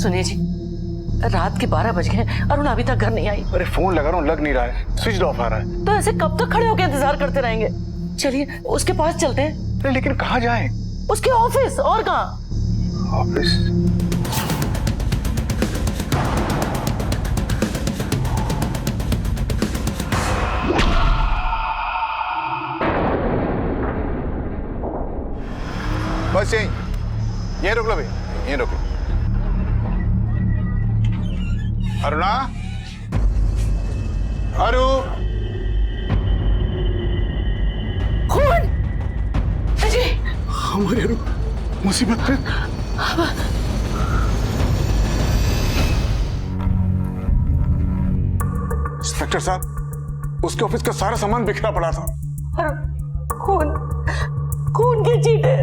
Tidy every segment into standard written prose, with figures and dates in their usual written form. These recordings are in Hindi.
सुनिए जी, रात के 12 बज गए, अरुण अभी तक घर नहीं आई। अरे फोन लगा रहा हूँ, लग नहीं रहा है, स्विच ऑफ आ रहा है। तो ऐसे कब तक खड़े होकर इंतजार करते रहेंगे? चलिए उसके पास चलते हैं। अरे लेकिन कहाँ जाएं? उसके ऑफिस, और कहाँ? ऑफिस? बस यहीं रोक लो भाई, यहीं रोक लो। अरुणा, अरु, खून जी, हमारे अरु मुसीबत में। इंस्पेक्टर साहब, उसके ऑफिस का सारा सामान बिखरा पड़ा था। खून की चीटे।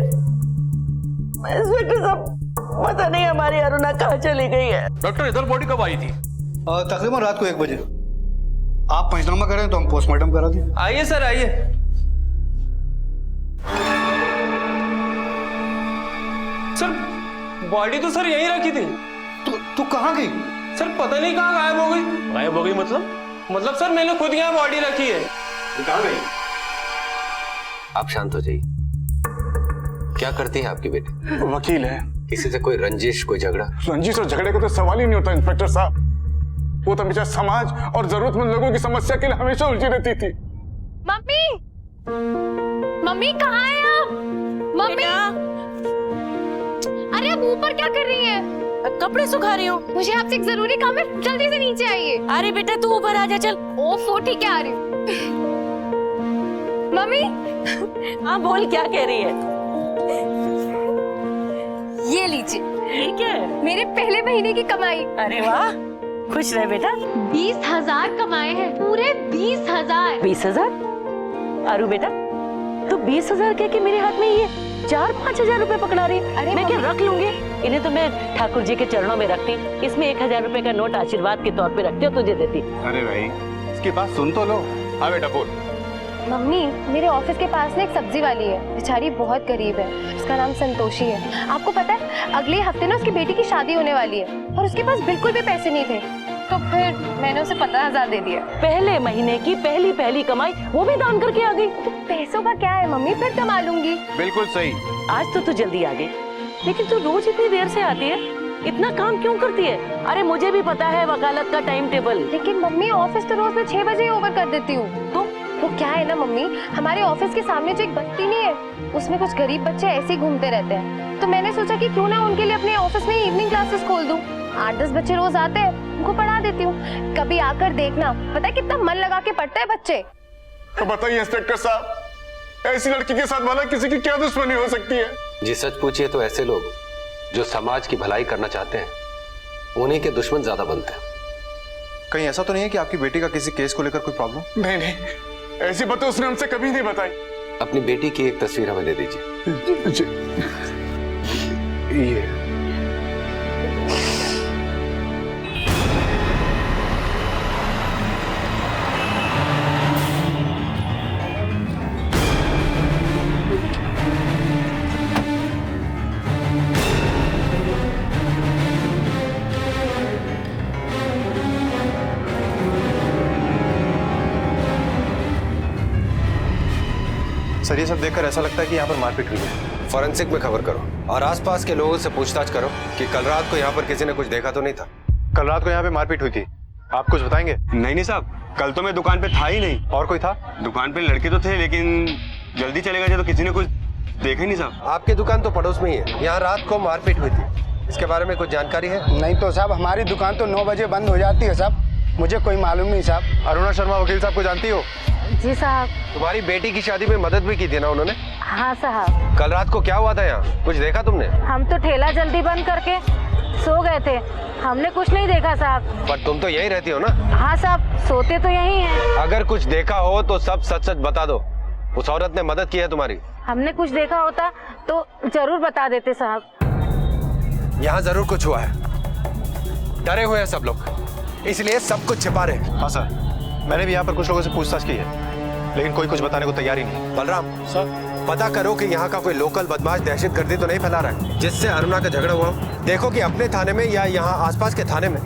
इंस्पेक्टर साहब, पता नहीं हमारी अरुणा कहाँ चली गई है। डॉक्टर, इधर बॉडी कब आई थी? तकरीबन रात को 1 बजे। आप पंचनामा करें तो हम पोस्टमार्टम करा दें। आइए सर, आइए। सर, बॉडी तो सर यहीं रखी थी। तू कहाँ गई? सर पता नहीं कहाँ गायब हो गई। गायब हो गई मतलब सर मैंने खुद यहाँ बॉडी रखी है। कहाँ गई? आप शांत हो जाइए। क्या करती है आपकी बेटी? वकील है। किसी से कोई रंजिश, कोई झगड़ा? रंजिश और झगड़े का तो सवाल ही नहीं होता इंस्पेक्टर साहब। वो तो हमेशा समाज और जरूरतमंद लोगों की समस्या के लिए हमेशा उलझी रहती थी। मम्मी, मम्मी कहाँ है आप? मम्मी, अरे आप ऊपर क्या कर रही हैं? कपड़े सुखा रही हूँ। मुझे आपसे एक जरूरी काम है, जल्दी से नीचे आइए। अरे बेटा तू ऊपर आ जा, चल। ओफो, ठीक है आ रही हूँ। मम्मी, हाँ बोल, क्या कह रही है? ये लीजिए, ठीक है, मेरे पहले महीने की कमाई। अरे वाह, खुश रहे बेटा। 20,000 कमाए हैं, पूरे 20,000। 20,000? अरु बेटा, तू 20,000 कह के मेरे हाथ में ये 4-5 हजार रुपए पकड़ा रही। अरे मैं क्या रख लूंगी? इन्हें तो मैं ठाकुर जी के चरणों में रखती, इसमें 1,000 रुपए का नोट आशीर्वाद के तौर पे रखती और तुझे देती। अरे भाई, इसकी बात सुन तो लो। हाँ बेटा बोल। मम्मी, मेरे ऑफिस के पास ना एक सब्जी वाली है, बेचारी बहुत गरीब है, उसका नाम संतोषी है। आपको पता है अगले हफ्ते ना उसकी बेटी की शादी होने वाली है और उसके पास बिल्कुल भी पैसे नहीं थे, तो फिर मैंने उसे 15,000 दे दिया। पहले महीने की पहली कमाई, वो भी दान करके आ गई। तो पैसों का क्या है मम्मी, फिर कमा लूंगी। बिल्कुल सही। आज तो तू जल्दी आ गई, लेकिन तू रोज इतनी देर से आती है, इतना काम क्यों करती है? अरे मुझे भी पता है वकालत का टाइम टेबल। लेकिन मम्मी ऑफिस तो रोज मैं 6 बजे ही ओवर कर देती हूँ। तो वो क्या है ना मम्मी, हमारे ऑफिस के सामने जो एक बस्ती नहीं है, उसमें कुछ गरीब बच्चे ऐसे ही घूमते रहते हैं, तो मैंने सोचा कि क्यों ना उनके लिए अपने ऑफिस में इवनिंग क्लासेस खोल दूं। 8-10 बच्चे रोज आते हैं, उनको पढ़ा देती हूँ। कभी आकर देखना, पता है कितना मन लगा के पढ़ते हैं बच्चे। तो बताइए इंस्पेक्टर साहब, ऐसी लड़की के साथ वाला किसी की क्या दुश्मनी हो सकती है? जी सच पूछिए तो ऐसे लोग जो समाज की भलाई करना चाहते हैं, उन्हीं के दुश्मन ज्यादा बनते हैं। कहीं ऐसा तो नहीं है कि आपकी बेटी का किसी केस को लेकर कोई प्रॉब्लम? नहीं, ऐसी बातें उसने हमसे कभी नहीं बताई। अपनी बेटी की एक तस्वीर हमें दे दीजिए। ये सर, ये सब देखकर ऐसा लगता है कि यहाँ पर मारपीट हुई है। फॉरेंसिक में खबर करो और आसपास के लोगों से पूछताछ करो कि कल रात को यहाँ पर किसी ने कुछ देखा तो नहीं था। कल रात को यहाँ पे मारपीट हुई थी, आप कुछ बताएंगे? नहीं साहब, कल तो मैं दुकान पे था ही नहीं। और कोई था? दुकान पे लड़के तो थे, लेकिन जल्दी चले गए थे तो किसी ने कुछ देखा ही नहीं साहब। आपकी दुकान तो पड़ोस में ही है, यहाँ रात को मारपीट हुई थी, इसके बारे में कुछ जानकारी है? नहीं तो साहब, हमारी दुकान तो 9 बजे बंद हो जाती है साहब, मुझे कोई मालूम नहीं साहब। अरुणा शर्मा वकील साहब को जानती हो? जी साहब। तुम्हारी बेटी की शादी में मदद भी की थी ना उन्होंने? हाँ साहब। कल रात को क्या हुआ था यहाँ, कुछ देखा तुमने? हम तो ठेला जल्दी बंद करके सो गए थे, हमने कुछ नहीं देखा साहब। पर तुम तो यहीं रहती हो ना? हाँ साहब, सोते तो यहीं हैं। अगर कुछ देखा हो तो सब सच सच बता दो। उस औरत ने मदद की है तुम्हारी? हमने कुछ देखा होता तो जरूर बता देते साहब। यहाँ जरूर कुछ हुआ है, डरे हुए हैं सब लोग, इसलिए सब कुछ छिपा रहे हैं। हाँ सर, मैंने भी यहाँ पर कुछ लोगों से पूछताछ की है, लेकिन कोई कुछ बताने को तैयार ही नहीं। बलराम सर, पता करो कि यहाँ का कोई लोकल बदमाश दहशतगर्दी तो नहीं फैला रहा है जिससे अरुणा का झगड़ा हुआ। देखो कि अपने थाने में या यहाँ आसपास के थाने में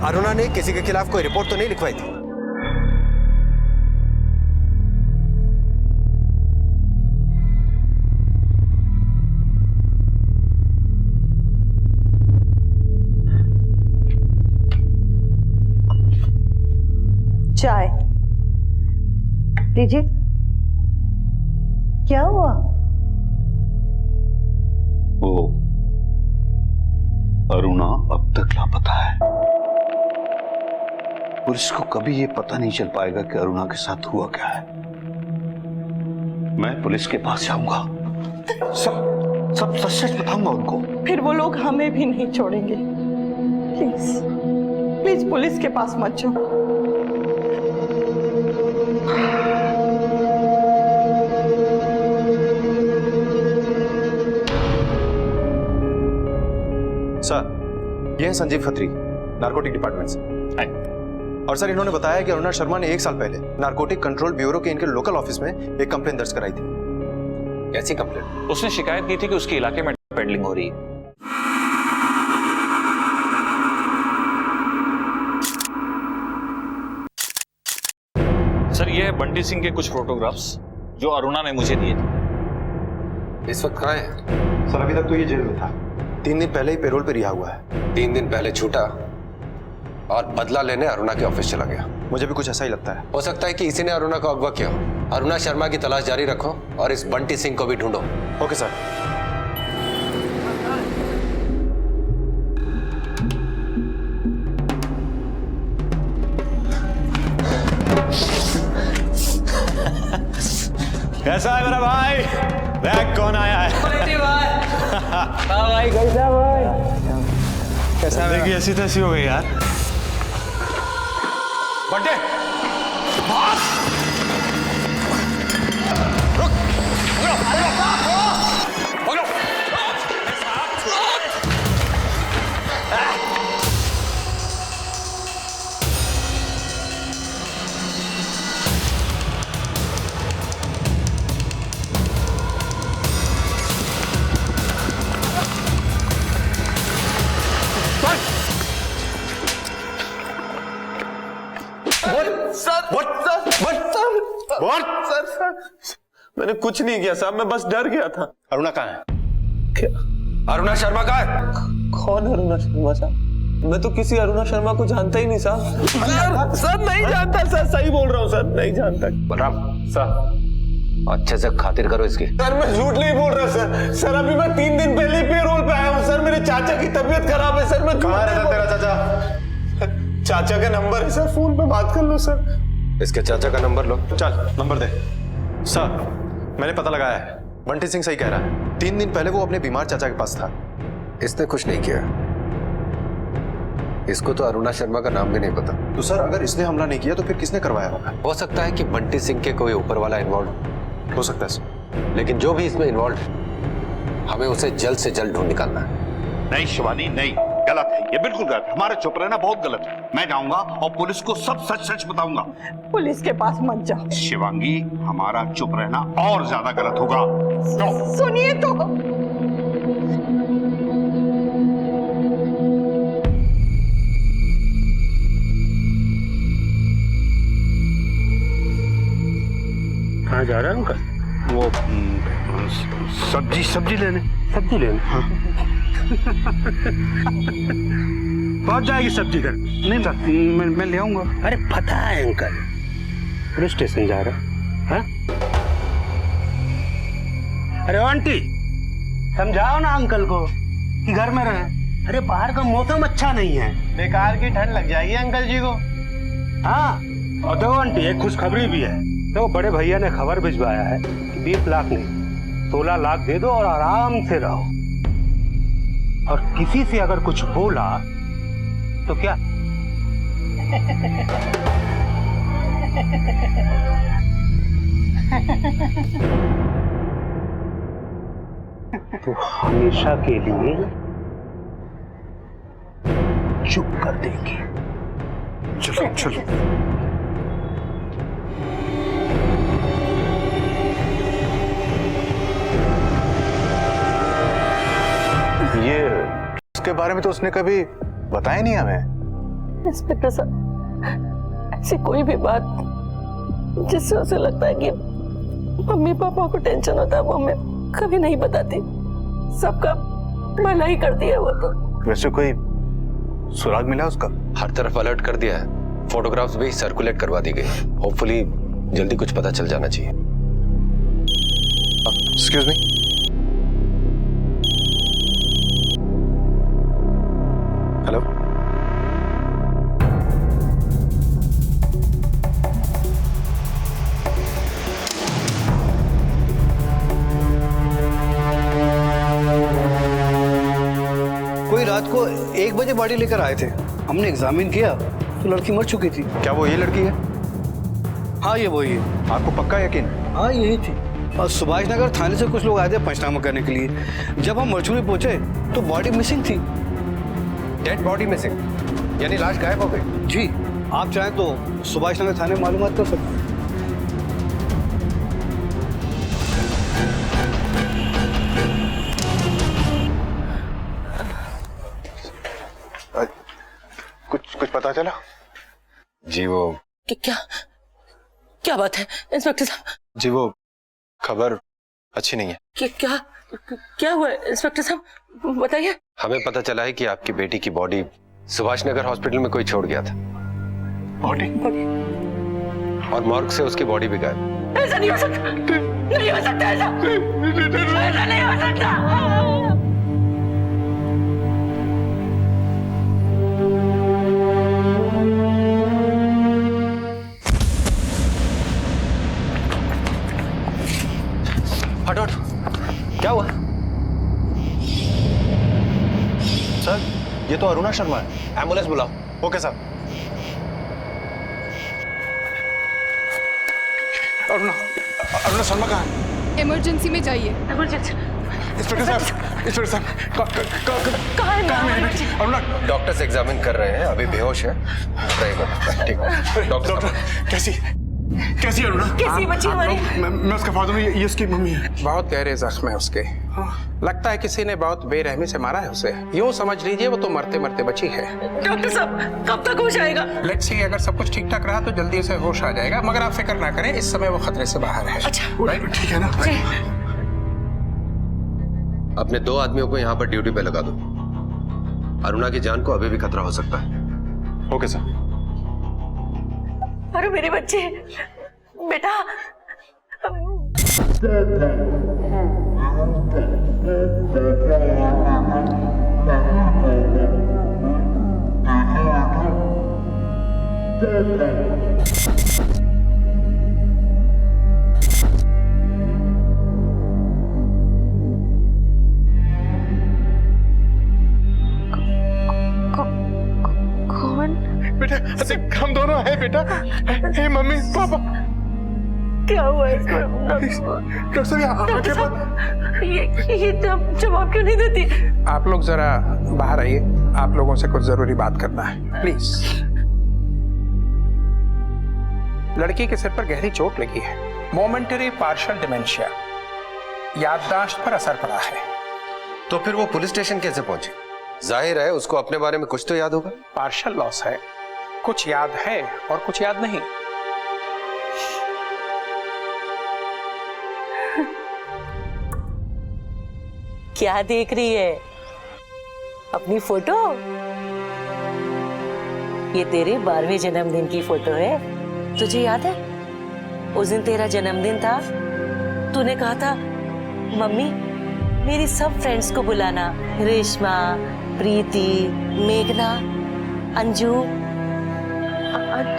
अरुणा ने किसी के खिलाफ कोई रिपोर्ट तो नहीं लिखवाई थी। चाय लीजिए। क्या हुआ? वो अरुणा अब तक लापता है। पुलिस को कभी ये पता नहीं चल पाएगा कि अरुणा के साथ हुआ क्या है। मैं पुलिस के पास जाऊंगा, सब सच बताऊंगा उनको। फिर वो लोग हमें भी नहीं छोड़ेंगे। प्लीज प्लीज पुलिस के पास मत जाओ। सर, ये है संजीव खत्री, नारकोटिक डिपार्टमेंट से। और सर, इन्होंने बताया कि अरुणा शर्मा ने 1 साल पहले नारकोटिक कंट्रोल ब्यूरो के इनके लोकल ऑफिस में एक कंप्लेंट दर्ज कराई थी। कैसी कंप्लेंट? उसने शिकायत की थी कि उसके इलाके में पेडलिंग हो रही है। सर, ये है बंटी सिंह के कुछ फोटोग्राफ्स जो अरुणा ने मुझे दिए थे। इस वक्त कहाँ है? सर, अभी तक तो ये जेल में था। 3 दिन पहले ही पेरोल पे रिहा हुआ है। 3 दिन पहले छूटा और बदला लेने अरुणा के ऑफिस चला गया। मुझे भी कुछ ऐसा ही लगता है। हो सकता है कि इसी ने अरुणा को अगवा किया हो। अरुणा शर्मा की तलाश जारी रखो और इस बंटी सिंह को भी ढूंढो। Okay sir. कैसा है मेरा भाई? देख कौन आया है। भाई कैसा भाई? कैसा है? देखिए ऐसी तैसी हो गई यार। बंटे मैंने कुछ नहीं किया साहब, मैं बस डर गया था। अरुणा कहाँ है? क्या? अरुणा शर्मा कहाँ है? कौन अरुणा शर्मा साहब? मैं तो किसी अरुणा शर्मा को जानता ही नहीं साहब। सर नहीं जानता सर, सही बोल रहा हूँ सर, नहीं जानता। बलराम सर, अच्छे से खातिर करो इसकी। सर मैं झूठ नहीं बोल रहा सर। सर अभी मैं 3 दिन पहले पेरोल पे आया हूँ सर। मेरे चाचा की तबीयत खराब है सर। मैं कहाँ रहता तेरा चाचा? चाचा का नंबर है सर, फोन पे बात कर लो सर। इसके चाचा का नंबर लो। चल नंबर दे। सर, मैंने पता लगाया है, बंटी सिंह सही कह रहा है। 3 दिन पहले वो अपने बीमार चाचा के पास था। इसने कुछ नहीं किया। इसको तो अरुणा शर्मा का नाम भी नहीं पता। तो सर, अगर इसने हमला नहीं किया तो फिर किसने करवाया होगा? हो सकता है कि बंटी सिंह के कोई ऊपर वाला इन्वॉल्व हो सकता है सर। लेकिन जो भी इसमें इन्वॉल्व है, हमें उसे जल्द से जल्द ढूंढ निकालना है। नहीं शिवानी, नहीं, गलत है ये, बिल्कुल गलत। हमारा चुप रहना बहुत गलत है। मैं जाऊंगा और पुलिस को सब सच सच बताऊंगा। पुलिस के पास मत जाओ। शिवांगी, हमारा चुप रहना और ज्यादा गलत होगा। सुनिए तो। कहाँ जा रहा है अंकल? वो सब्जी लेने। सब्जी लेने? हाँ। पहुंच जाएगी सब्जी घर। नहीं मैं ले आऊंगा। अरे पता है अंकल, पुलिस स्टेशन जा रहा है। अरे आंटी, समझाओ ना अंकल को कि घर में रहे। अरे बाहर का मौसम अच्छा नहीं है, बेकार की ठंड लग जाएगी अंकल जी को। हाँ, और देखो आंटी, एक खुशखबरी भी है। तो बड़े भैया ने खबर भिजवाया है कि 20 लाख नहीं 16 लाख दे दो और आराम से रहो। और किसी से अगर कुछ बोला तो क्या? तो हमेशा के लिए चुप कर देंगे। चलो चलो। उसके बारे में तो उसने कभी बताया नहीं हमें। इंस्पेक्टर साहब, ऐसी कोई भी बात जिससे उसे लगता है कि मम्मी पापा को टेंशन होता है वो हमें कभी नहीं बताती। सबका भला ही करती है वो तो। वैसे कोई सुराग मिला उसका? हर तरफ अलर्ट कर दिया है, फोटोग्राफ्स भी सर्कुलेट करवा दी गई। होपफुली जल्दी कुछ पता चल जाना चाहिए। Excuse me. हेलो, कोई रात को 1 बजे बॉडी लेकर आए थे, हमने एग्जामिन किया तो लड़की मर चुकी थी। क्या वो ये लड़की है? हाँ ये वही है। आपको पक्का यकीन? हाँ यही थी। और सुभाष नगर थाने से कुछ लोग आए थे पंचनामा करने के लिए। जब हम मरचुरी पहुंचे तो बॉडी मिसिंग थी। डेड बॉडी मिसिंग, यानी लाश गायब हो गई? जी, आप चाहें तो सुभाष नगर थाने में मालूमात कर सकते हैं। कुछ पता चला? जी वो क्या क्या बात है इंस्पेक्टर साहब? जी वो खबर अच्छी नहीं है। क्या हुआ इंस्पेक्टर साहब, बताइए। हमें पता चला है कि आपकी बेटी की बॉडी सुभाष नगर हॉस्पिटल में कोई छोड़ गया था। बॉडी? और मॉर्ग से उसकी बॉडी भी गायब। ऐसा नहीं हो सकता, नहीं हो सकता, ऐसा नहीं हो सकता। हटो, क्या हुआ? सर, ये तो अरुणा शर्मा है। एम्बुलेंस बुलाओ। Okay sir. अरुणा शर्मा कहाँ है? इमरजेंसी में जाइए। इंस्पेक्टर साहब, कहाँ है मेरी बेटी? अरुणा। डॉक्टर्स एग्जामिन कर रहे हैं, अभी बेहोश है। ठीक। डॉक्टर कैसी अरुणा? कैसी बच्ची हमारी? मैं उसका फादर हूँ, ये उसकी मम्मी है। बहुत गहरे जख्म है उसके। लगता है किसी ने बहुत बेरहमी से मारा है उसे। यूं समझ लीजिए वो तो मरते मरते बची है। डॉक्टर साहब, कब तक होश आएगा? लेट्स सी, अगर सब कुछ ठीक ठाक रहा तो जल्दी से होश आ जाएगा, मगर आप फिक्र ना करें, इस समय वो खतरे से बाहर है। अच्छा, ठीक है ना? अपने 2 आदमियों को यहाँ पर ड्यूटी पे लगा दो। अरुणा की जान को अभी भी खतरा हो सकता है। Okay sir. अरे मेरी बच्ची, बेटा। बेटा, हम दोनों हैं बेटा। हे मम्मी पापा। क्या हुआ इसको? डॉक्टर साहब, ये जवाब क्यों नहीं देती? आप लोग जरा बाहर आइए, आप लोगों से कुछ जरूरी बात करना है, प्लीज। लड़की के सिर पर गहरी चोट लगी है, मोमेंटरी पार्शियल डिमेंशिया, याददाश्त पर असर पड़ा है। तो फिर वो पुलिस स्टेशन कैसे पहुंची? जाहिर है उसको अपने बारे में कुछ तो याद होगा। पार्शियल लॉस है, कुछ याद है और कुछ याद नहीं। क्या देख रही है? अपनी फोटो? ये तेरे 12वें जन्मदिन की फोटो है। तुझे याद है उस दिन तेरा जन्मदिन था? तूने कहा था मम्मी मेरी सब फ्रेंड्स को बुलाना, रेशमा, प्रीति, मेघना, अंजू।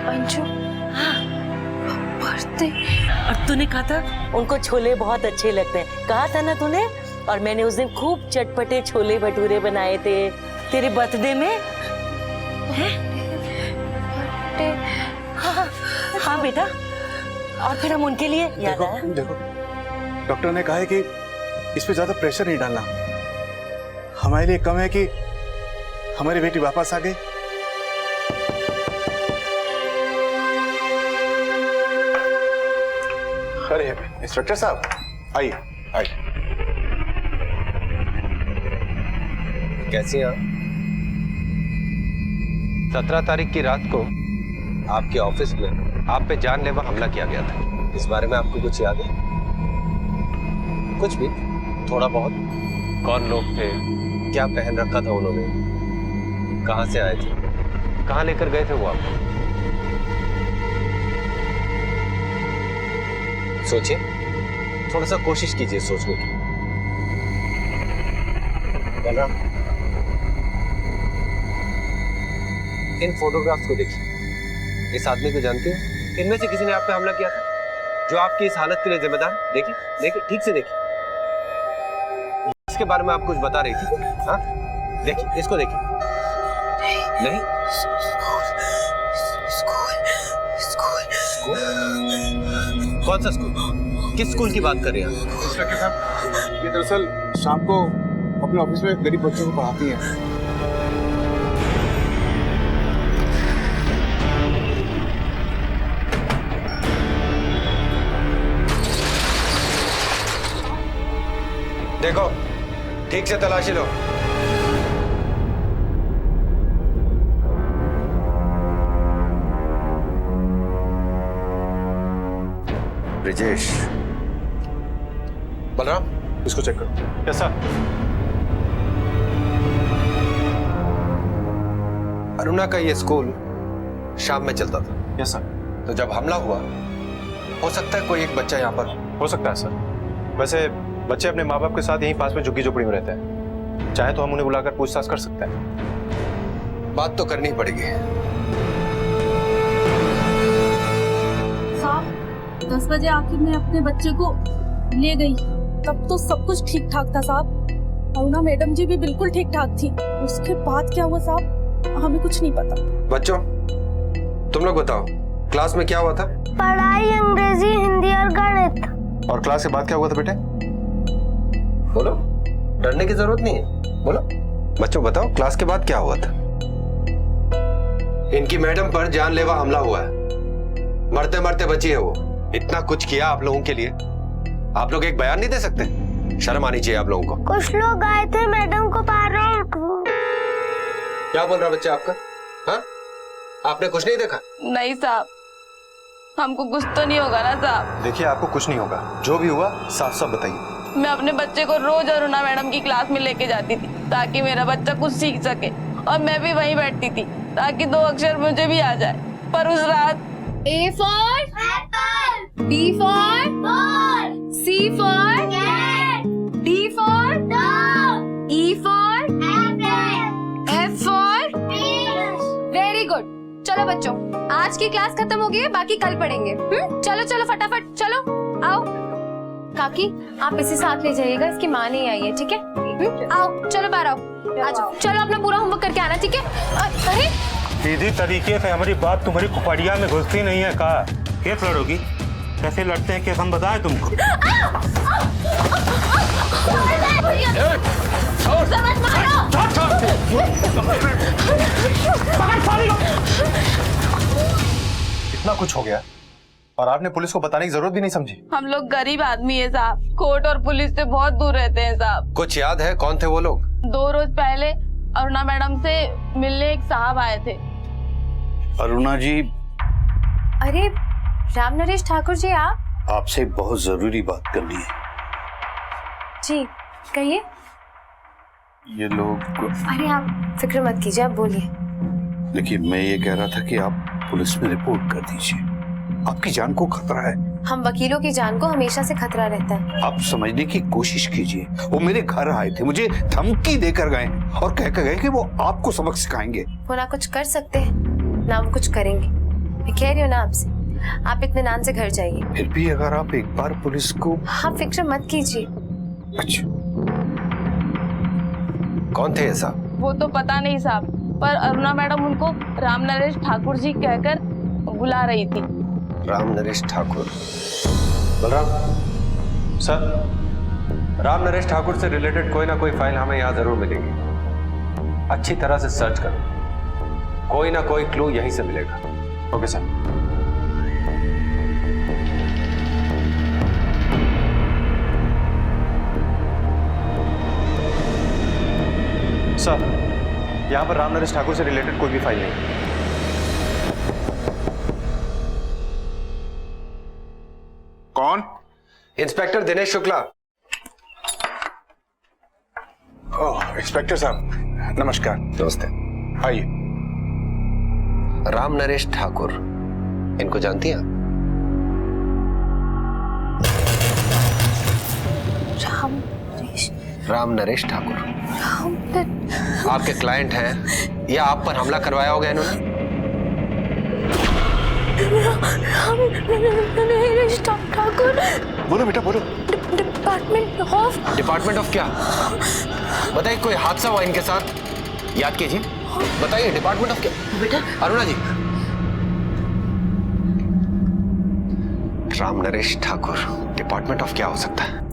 अंजू? हाँ, बर्थडे। और तूने कहा था उनको छोले बहुत अच्छे लगते हैं, कहा था ना तूने? और मैंने उस दिन खूब चटपटे छोले भटूरे बनाए थे तेरे बर्थडे में। हाँ, हाँ बेटा। और फिर हम उनके लिए याद आया। देखो, डॉक्टर ने कहा है कि इस पे ज्यादा प्रेशर नहीं डालना। हमारे लिए कम है कि हमारी बेटी वापस आ गई। अरे इंस्पेक्टर साहब, आइए आइए। कैसी हैं आप? 17 तारीख की रात को आपके ऑफिस में आप पे जानलेवा हमला किया गया था। इस बारे में आपको कुछ याद है? कुछ भी, थोड़ा बहुत? कौन लोग थे, क्या पहन रखा था उन्होंने, कहां से आए थे, कहां लेकर गए थे वो आपको? सोचिए, थोड़ा सा कोशिश कीजिए सोचने की। बलराम, इन फोटोग्राफ्स को देखिए। इस आदमी को जानते हो? इनमें से किसी ने आप पे हमला किया था जो आपकी इस हालत के लिए जिम्मेदार? देखिए देखिए, ठीक से देखिए। इसके बारे में आप कुछ बता रही थी। हाँ, देखिए, इसको देखिए। नहीं, स्कूल? कौन सा स्कूल? किस स्कूल की बात कर रहे हैं आप? इंस्पेक्टर साहब, ये दरअसल शाम को अपने ऑफिस में गरीब बच्चों को पढ़ाती हैं। देखो, ठीक से तलाशी लो। ब्रिजेश, बलराम, इसको चेक करो। कैसा? अरुणा का ये स्कूल शाम में चलता था। Yes sir. तो जब हमला हुआ, हो सकता है कोई एक बच्चा यहाँ पर हो सकता है सर। वैसे बच्चे अपने माँ बाप के साथ यहीं पास में झुग्गी झोपड़ी में रहते हैं। चाहे तो हम उन्हें बुलाकर पूछताछ कर सकते हैं। बात तो करनी ही पड़ेगी। साहब, 10 बजे आखिर में अपने बच्चे को ले गई। तब तो सब कुछ ठीक ठाक था साहब। अरुणा मैडम जी भी बिल्कुल ठीक ठाक थी। उसके बाद क्या हुआ साहब, हमें कुछ नहीं पता। बच्चों, तुम लोग बताओ, क्लास में क्या हुआ था? पढ़ाई, अंग्रेजी, हिंदी और गणित। और क्लास के बाद क्या हुआ था बेटे? बोलो, डरने की जरूरत नहीं है, बोलो। बच्चों बताओ, क्लास के बाद क्या हुआ था? इनकी मैडम पर जानलेवा हमला हुआ है। मरते मरते बची है वो। इतना कुछ किया आप लोगों के लिए, आप लोग एक बयान नहीं दे सकते? शर्म आनी चाहिए आप लोगों को। कुछ लोग आए थे मैडम को मारने। क्या बोल रहा बच्चा आपका? हाँ, आपने कुछ नहीं देखा? नहीं साहब, हमको कुछ तो नहीं होगा ना साहब। देखिए, आपको कुछ नहीं होगा। जो भी हुआ साफ साफ बताइए। मैं अपने बच्चे को रोज अरुणा मैडम की क्लास में लेके जाती थी ताकि मेरा बच्चा कुछ सीख सके, और मैं भी वहीं बैठती थी ताकि 2 अक्षर मुझे भी आ जाए। पर उस रात A for apple, B for ball, C for cat, D for dog, E for apple, F for fish. Very good. चलो बच्चों, आज की क्लास खत्म हो गई है, बाकी कल पढ़ेंगे। चलो चलो फटाफट चलो, आओ। काकी, आप इसे साथ ले जाइएगा, इसकी माँ नहीं आई है, ठीक है? आओ, चलो बाहर आओ, आ जाओ। चलो अपना पूरा होमवर्क करके आना, ठीक है? अरे सीधी तरीके से हमारी बात तुम्हारी खुपड़िया में घुसती नहीं है। कहा कैसे लड़ोगी? कैसे लड़ते हैं, कैसे हम बताएं तुमको? इतना कुछ हो गया और आपने पुलिस को बताने की जरूरत भी नहीं समझी। हम लोग गरीब आदमी है साहब, कोर्ट और पुलिस से बहुत दूर रहते हैं साहब। कुछ याद है कौन थे वो लोग? 2 रोज पहले अरुणा मैडम से मिलने एक साहब आए थे। अरुणा जी, अरे राम नरेश ठाकुर जी, आप? आपसे बहुत जरूरी बात करनी है। जी कहिए। ये लोग, अरे आप फिक्र मत कीजिए, आप बोलिए। देखिए, मैं ये कह रहा था कि आप पुलिस में रिपोर्ट कर दीजिए। आपकी जान को खतरा है। हम वकीलों की जान को हमेशा से खतरा रहता है। आप समझने की कोशिश कीजिए। वो मेरे घर आए थे, मुझे धमकी देकर गए और कहकर गए कि वो आपको सबक सिखाएंगे। वो ना कुछ कर सकते हैं ना वो कुछ करेंगे। मैं कह रही हूँ ना आपसे, आप इत्मीनान से घर जाइए। फिर भी अगर आप एक बार पुलिस को... आप फिक्र मत कीजिए। अच्छा, कौन थे ऐसा? वो तो पता नहीं साहब, पर अरुणा मैडम उनको राम नरेश ठाकुर जी कहकर बुला रही थी। राम नरेश ठाकुर? बलराम सर, राम नरेश ठाकुर से रिलेटेड कोई ना कोई फाइल हमें यहाँ जरूर मिलेगी। अच्छी तरह से सर्च करो, कोई ना कोई क्लू यहीं से मिलेगा। Okay sir. सर, यहाँ पर राम नरेश ठाकुर से रिलेटेड कोई भी फाइल नहीं। कौन? इंस्पेक्टर दिनेश शुक्ला। ओह, इंस्पेक्टर साहब नमस्कार। नमस्ते। आइए। राम नरेश ठाकुर, इनको जानती हैं आप? राम नरेश ठाकुर आपके क्लाइंट हैं या आप पर हमला करवाया होगा इन्होंने? ठाकुर। बोलो बेटा बोलो। डिपार्टमेंट ऑफ क्या? बताइए, कोई हादसा हुआ इनके साथ? याद कीजिए, बताइए डिपार्टमेंट ऑफ क्या? बेटा अरुणा जी। राम नरेश ठाकुर, डिपार्टमेंट ऑफ क्या हो सकता है?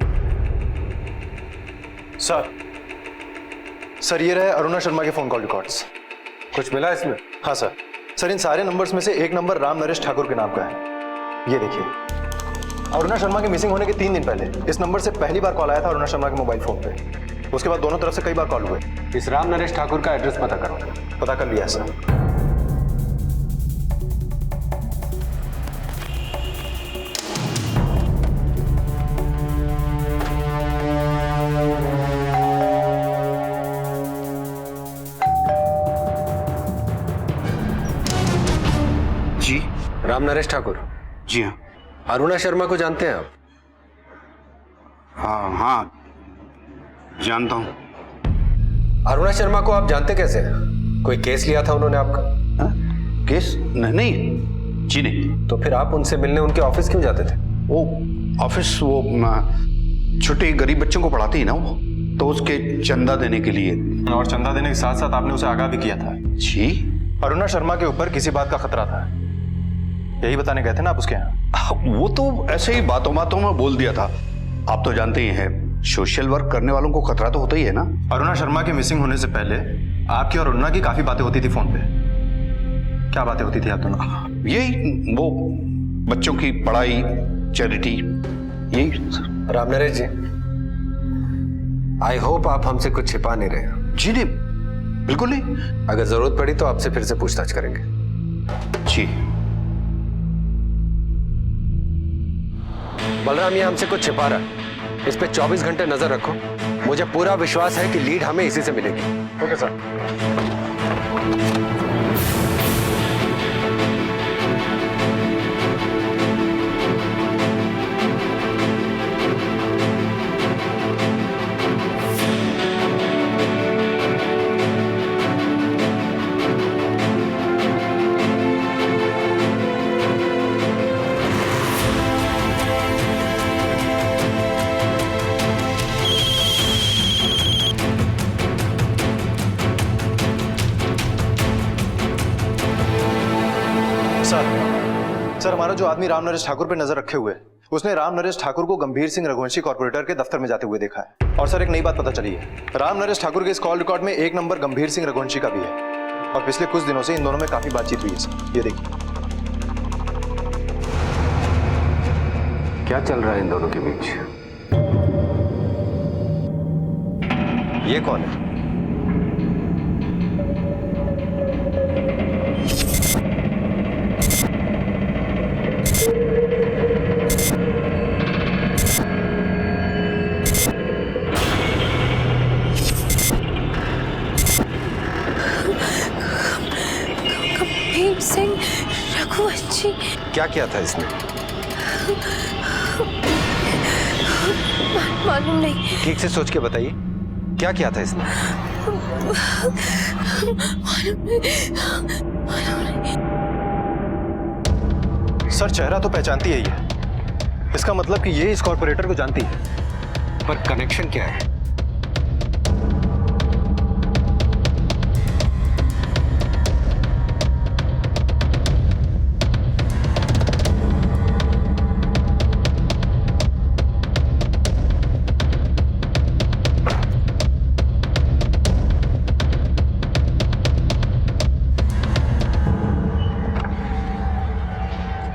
सर ये रहे अरुणा शर्मा के फोन कॉल रिकॉर्ड्स। कुछ मिला इसमें? हाँ सर इन सारे नंबर्स में से एक नंबर राम नरेश ठाकुर के नाम का है। ये देखिए, अरुणा शर्मा के मिसिंग होने के 3 दिन पहले इस नंबर से पहली बार कॉल आया था अरुणा शर्मा के मोबाइल फोन पे। उसके बाद दोनों तरफ से कई बार कॉल हुए। इस राम नरेश ठाकुर का एड्रेस पता करो। पता कर लिया सर। जी राम नरेश ठाकुर। जी हाँ। अरुणा शर्मा को जानते हैं आप? हाँ जानता हूँ। अरुणा शर्मा को आप जानते कैसे हैं? कोई केस लिया था उन्होंने आपका? केस? नहीं जी नहीं। तो फिर आप उनसे मिलने उनके ऑफिस क्यों जाते थे? वो ऑफिस वो छोटे गरीब बच्चों को पढ़ाती है ना वो, तो उसके चंदा देने के लिए। और चंदा देने के साथ साथ आपने उसे आगाह भी किया था। जी। अरुणा शर्मा के ऊपर किसी बात का खतरा था, यही बताने गए थे ना आप उसके यहाँ? वो तो ऐसे ही बातों बातों में बोल दिया था। आप तो जानते ही हैं, सोशल वर्क करने वालों को खतरा तो होता ही है ना। अरुणा शर्मा के मिसिंग होने से पहले आपकी और अरुणा की काफी बातें होती थी फोन पे। क्या बातें होती थी आप दोनों? यही वो बच्चों की पढ़ाई, चैरिटी, यही। राम नरेश जी, आई होप आप हमसे कुछ छिपा नहीं रहे। जी नहीं, बिल्कुल नहीं। अगर जरूरत पड़ी तो आपसे फिर से पूछताछ करेंगे। जी। बलराम ये हमसे कुछ छिपा रहा है, इस पे 24 घंटे नजर रखो। मुझे पूरा विश्वास है कि लीड हमें इसी से मिलेगी। Okay sir. सर हमारा जो आदमी राम नरेश ठाकुर पे नजर रखे हुए, उसने राम नरेश ठाकुर को गंभीर सिंह रघुवंशी कॉर्पोरेटर के दफ्तर में जाते हुए देखा है। और सर एक नई बात पता चली है, राम नरेश ठाकुर के इस कॉल रिकॉर्ड में एक नंबर गंभीर सिंह रघुवंशी का भी है। और पिछले कुछ दिनों से इन दोनों में काफी बातचीत हुई है सर। ये देखिए। क्या चल रहा है इन दोनों के बीच? ये कौन है? गंभीर सिंह रघुवंशी। क्या किया था इसने? मालूम नहीं। ठीक से सोच के बताइए, क्या किया था इसने? सर चेहरा तो पहचानती है ये, इसका मतलब कि ये इस कॉर्पोरेटर को जानती है। पर कनेक्शन क्या है?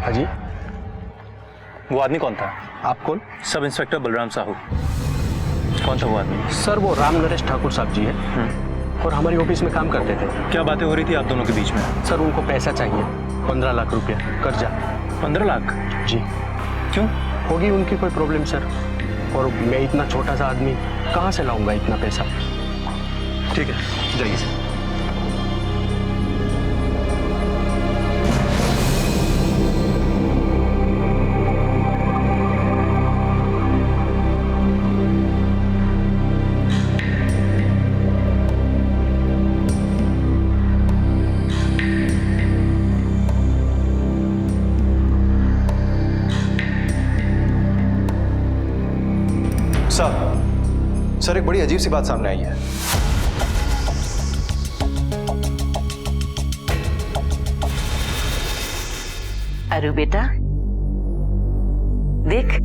हाजी, वो आदमी कौन था? आप कौन? Sub inspector Balram Sahu. कौन था वो आदमी? सर वो राम नरेश ठाकुर साहब जी है। और हमारी ऑफिस में काम करते थे। क्या बातें हो रही थी आप दोनों के बीच में? सर उनको पैसा चाहिए, 15 लाख रुपया कर्जा। 15 लाख? जी। क्यों? होगी उनकी कोई प्रॉब्लम सर, और मैं इतना छोटा सा आदमी कहाँ से लाऊंगा इतना पैसा। ठीक है, जाइए सर। सर एक बड़ी अजीब सी बात सामने आई है। अरु बेटा देख,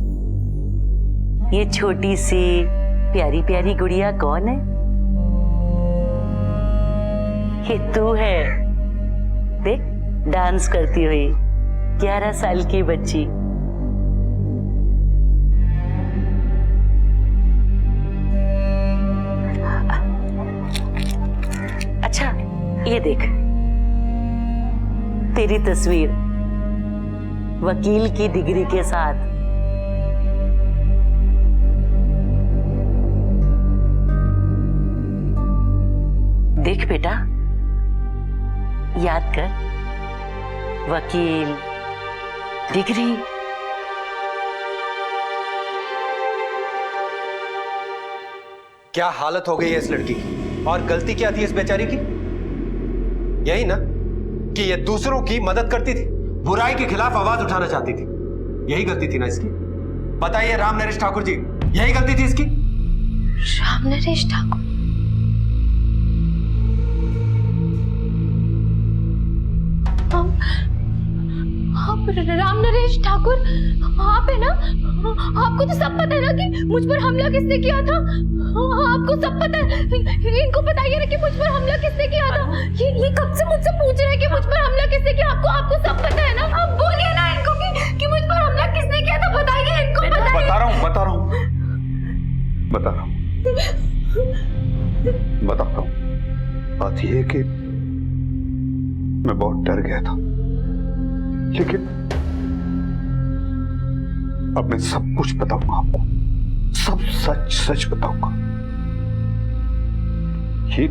ये छोटी सी प्यारी प्यारी गुड़िया कौन है? ये तू है। देख, डांस करती हुई 11 साल की बच्ची। अच्छा ये देख, तेरी तस्वीर वकील की डिग्री के साथ। देख बेटा, याद कर, वकील, डिग्री। क्या हालत हो गई है इस लड़की की, और गलती क्या थी इस बेचारी की? यही ना कि ये दूसरों की मदद करती थी, बुराई के खिलाफ आवाज उठाना चाहती थी। यही गलती थी ना इसकी? बताइए राम नरेश ठाकुर जी, यही गलती थी इसकी? राम नरेश ठाकुर? आप राम नरेश ठाकुर आप है ना? आपको तो सब पता है ना कि मुझ पर हमला किसने किया था? आपको सब पता है? इनको बताइए ना कि मुझ पर हमला किसने किया था। ये कब से मुझसे पूछ रहे हैं कि मुझ पर हमला किसने किया। आपको सब पता है ना? आप बोलिए ना इनको कि मुझ पर हमला किसने किया था। बताइए इनको, बताइए। बता रहा हूँ बताता हूँ। बात यह है कि मैं बहुत डर गया था, लेकिन अब मैं सब कुछ बताऊंगा आपको, सब सच सच बताऊंगा। ये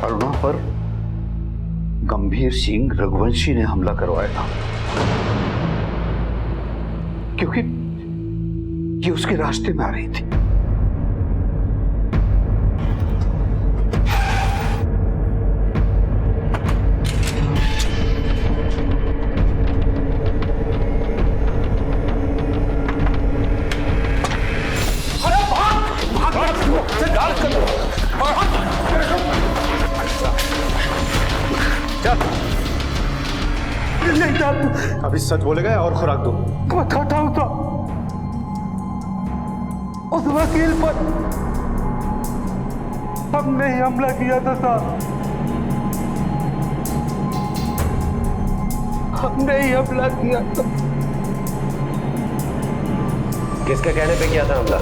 अरुणा पर गंभीर सिंह रघुवंशी ने हमला करवाया था, क्योंकि ये उसके रास्ते में आ रही थी। अभी सच बोलेगा और खुराक दो। बताता हूं तो उस वकील पर हमने ही हमला किया था साहब, हमने ही हमला किया था। किसके कहने पे किया था हमला?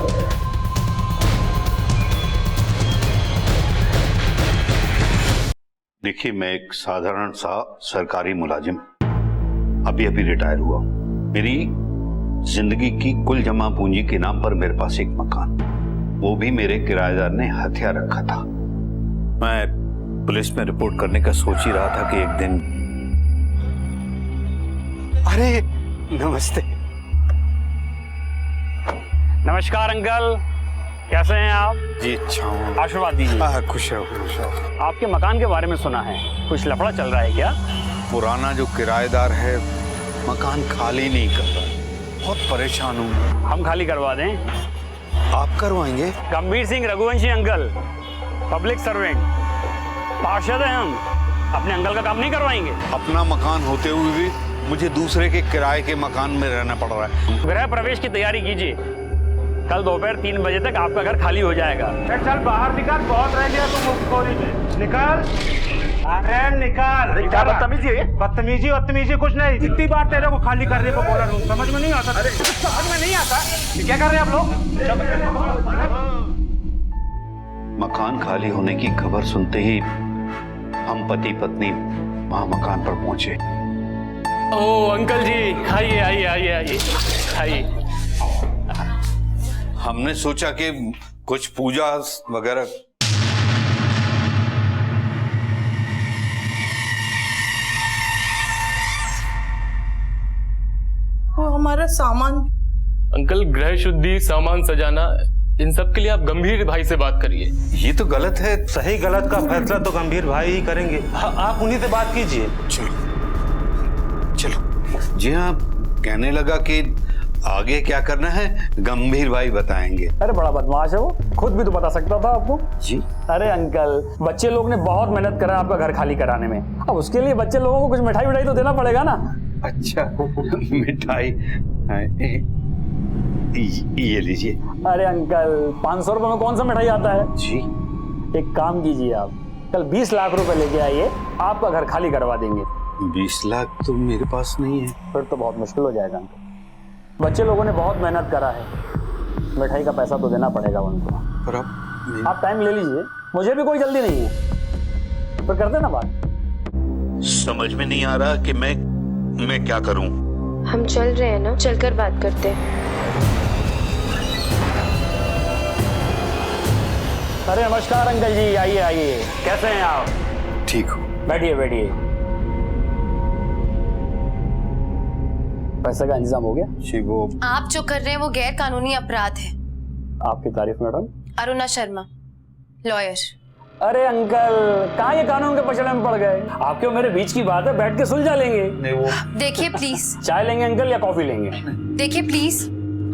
देखिए, मैं एक साधारण सा सरकारी मुलाजिम, अभी अभी रिटायर हुआ हूं। मेरी जिंदगी की कुल जमा पूंजी के नाम पर मेरे पास एक मकान, वो भी मेरे किराएदार ने हथियार रखा था। मैं पुलिस में रिपोर्ट करने का सोच ही रहा था कि एक दिन। अरे नमस्ते। नमस्कार अंकल, कैसे हैं आप? जी अच्छा हूँ। आशीर्वाद दीजिए। खुश रहो। आपके मकान के बारे में सुना है, कुछ लफड़ा चल रहा है क्या? पुराना जो किराएदार है मकान खाली नहीं कर रहा, बहुत परेशान हूँ। हम खाली करवा दें? आप करवाएंगे? गंभीर Singh Raghuvanshi uncle, public servant, पार्षद हैं हम, अपने अंकल का काम नहीं करवाएंगे? अपना मकान होते हुए भी मुझे दूसरे के किराए के मकान में रहना पड़ रहा है। गृह प्रवेश की तैयारी कीजिए, कल दोपहर 3 बजे तक आपका घर खाली हो जाएगा। चल बाहर निकाल, बहुत रह गया तुम मुफ्तखोरी में। निकाल, अरे निकाल। क्या बदतमीजी है? बदतमीजी कुछ नहीं। कितनी बार तेरे को खाली करने को बोला, समझ में नहीं आता? अरे समझ में नहीं आता, ये क्या कर रहे हैं आप लोग? मकान खाली होने की खबर सुनते ही हम पति पत्नी वहां मकान पर पहुंचे। ओ अंकल जी, आइए आइए आइए आइए आइए। हमने सोचा कि कुछ पूजा वगैरह। वो हमारा सामान। अंकल, गृह शुद्धि, सामान सजाना, इन सब के लिए आप गंभीर भाई से बात करिए। ये तो गलत है। सही गलत का फैसला तो गंभीर भाई ही करेंगे। आप उन्हीं से बात कीजिए। चलो चलो। जी हाँ, कहने लगा कि आगे क्या करना है गंभीर भाई बताएंगे। अरे बड़ा बदमाश है वो, खुद भी तो बता सकता था आपको। जी। अरे अंकल, बच्चे लोग ने बहुत मेहनत करा आपका घर खाली कराने में, अब उसके लिए बच्चे लोगों को कुछ मिठाई विठाई तो देना पड़ेगा ना। अच्छा, मिठाई ये लीजिए। अरे अंकल, 500 रुपए में कौन सा मिठाई आता है जी। एक काम कीजिए, आप कल 20 लाख रुपए लेके आइए, आपका घर खाली करवा देंगे। 20 लाख तो मेरे पास नहीं है। फिर तो बहुत मुश्किल हो जाएगा अंकल, बच्चे लोगों ने बहुत मेहनत करा है, मिठाई का पैसा तो देना पड़ेगा उनको। पर आप टाइम ले लीजिए, मुझे भी कोई जल्दी नहीं है, तो करते ना बात। समझ में नहीं आ रहा कि मैं क्या करूं। हम चल रहे हैं ना, चलकर बात करते हैं। अरे नमस्कार अंकल जी, आइए आइए, कैसे हैं आप? ठीक हो? बैठिए बैठिए। पैसे का इंतजाम हो गया? जी, वो आप जो कर रहे हैं वो गैर कानूनी अपराध है। आपकी तारीफ मैडम। अरुणा शर्मा, लॉयर। अरे अंकल, कहाँ ये कानून के पचड़े में पड़ गए? आपके और मेरे बीच की बात है, बैठ के सुलझा लेंगे। नहीं, वो देखिए प्लीज। चाय लेंगे अंकल या कॉफी लेंगे? देखिए प्लीज,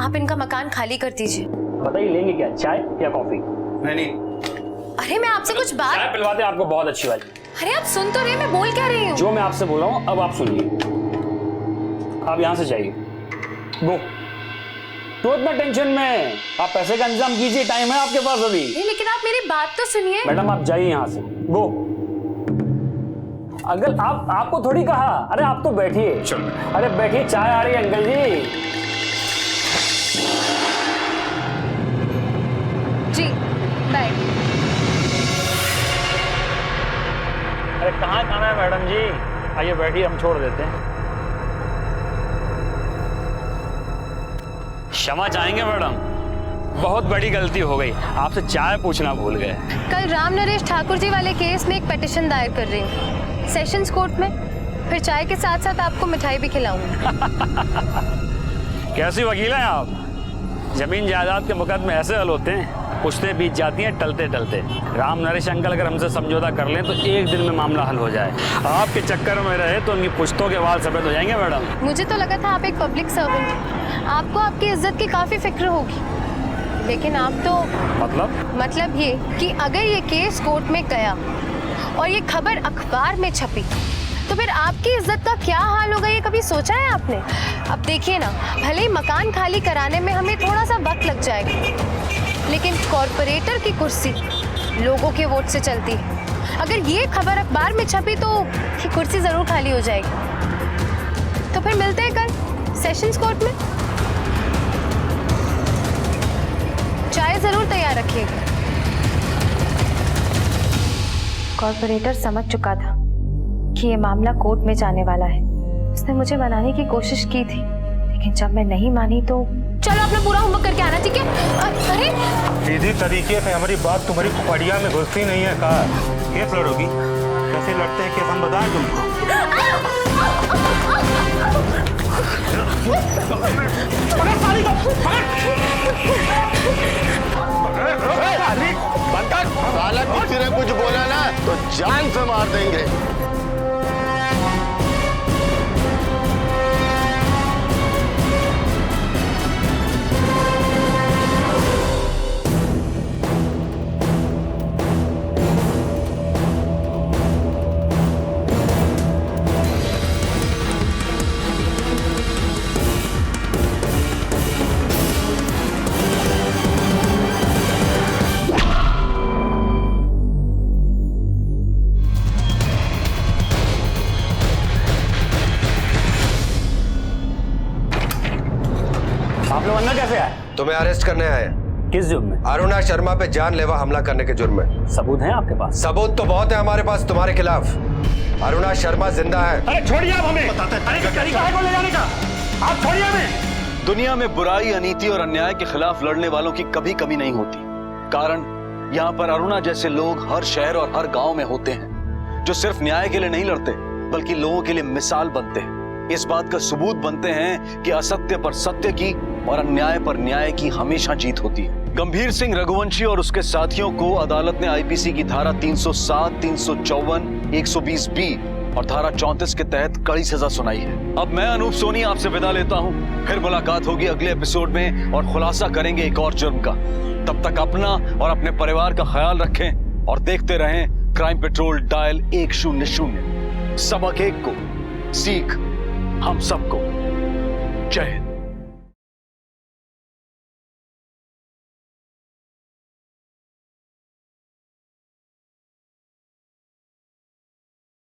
आप इनका मकान खाली कर दीजिए। बताइए लेंगे क्या, चाय या कॉफी? नहीं। अरे मैं आपसे कुछ बात। चाय पिलवाते आपको बहुत अच्छी वाली। अरे आप सुन तो रहे, मैं बोल क्या रही हूँ? जो मैं आपसे बोल रहा हूँ अब आप सुनिए। आप यहाँ से जाइए, गो। तो इतना टेंशन में आप पैसे का इंतजाम कीजिए, टाइम है आपके पास अभी। लेकिन आप मेरी बात तो सुनिए। मैडम आप जाइए यहाँ से, गो। अंकल आपको थोड़ी कहा, अरे आप तो बैठिए। चलो। अरे बैठिए, चाय आ रही है अंकल जी। जी बाय। अरे कहाँ खाना है मैडम जी? आइए बैठिए, हम छोड़ देते हैं। क्षमा चाहेंगे मैडम, बहुत बड़ी गलती हो गई, आपसे चाय पूछना भूल गए। कल राम नरेश ठाकुर जी वाले केस में एक पिटीशन दायर कर रही हूँ सेशंस कोर्ट में, फिर चाय के साथ साथ आपको मिठाई भी खिलाऊंगी। कैसी वकील हैं आप? जमीन जायदाद के मुकदमे ऐसे हल होते हैं, पुश्तें बीत जाती हैं टलते टलते। राम नरेश अंकल अगर हमसे समझौता कर लें तो एक दिन में मामला हल हो जाए। आपके चक्कर में रहे तो उनकी पुश्तों के बाल सफेद हो जाएंगे मैडम। मुझे तो लगा था आप एक पब्लिक सर्वेंट हैं, आपको आपकी इज्जत की काफी फिक्र होगी, लेकिन आप तो मतलब ये कि अगर ये केस कोर्ट में गया और ये खबर अखबार में छपी तो फिर आपकी इज्जत का क्या हाल होगा, ये कभी सोचा है आपने? अब देखिए ना, भले ही मकान खाली कराने में हमें थोड़ा सा वक्त लग जाएगा, लेकिन कॉर्पोरेटर की कुर्सी लोगों के वोट से चलती है। अगर ये खबर अखबार में छपी तो ये कुर्सी जरूर खाली हो जाएगी। तो फिर मिलते हैं कल सेशंस कोर्ट में। चाय जरूर तैयार रखिएगा। कॉर्पोरेटर समझ चुका था कि ये मामला कोर्ट में जाने वाला है। उसने मुझे मनाने की कोशिश की थी, लेकिन जब मैं नहीं मानी तो चलो अपना पूरा होमवर्क करके आना, ठीक है? अरे सीधी तरीके से हमारी बात तुम्हारी खुपड़िया में घुसती नहीं है। कहा केस लड़ोगी? कैसे लड़ते हैं केस हम बताएं तुमको। साला किसी ने कुछ बोला ना तो जान से मार देंगे। आप लोग अंदर कैसे आए? तुम्हें अरेस्ट करने आए। किस जुर्म में? अरुणा शर्मा पे जानलेवा हमला करने के जुर्म में। सबूत हैं आपके पास? सबूत तो बहुत है हमारे पास तुम्हारे खिलाफ। अरुणा शर्मा जिंदा है। अरे छोड़िए आप हमें। अरे तरीका है को ले जाने का, आप छोड़िए हमें। दुनिया में बुराई, अनीति और अन्याय के खिलाफ लड़ने वालों की कभी कमी नहीं होती। कारण यहाँ पर अरुणा जैसे लोग हर शहर और हर गांव में होते हैं, जो सिर्फ न्याय के लिए नहीं लड़ते बल्कि लोगों के लिए मिसाल बनते हैं। इस बात का सबूत बनते हैं कि असत्य पर सत्य की और अन्याय पर न्याय की हमेशा जीत होती है। गंभीर सिंह रघुवंशी और उसके साथियों को अदालत ने आईपीसी की धारा 307, 354, 120B और धारा 34 के तहत कड़ी सजा सुनाई है। अब मैं अनूप सोनी आपसे विदा लेता हूँ। फिर मुलाकात होगी अगले एपिसोड में और खुलासा करेंगे एक और जुर्म का। तब तक अपना और अपने परिवार का ख्याल रखें और देखते रहें क्राइम पेट्रोल डायल 100। सबक एक को, सीख हम सबको। जय हिंद।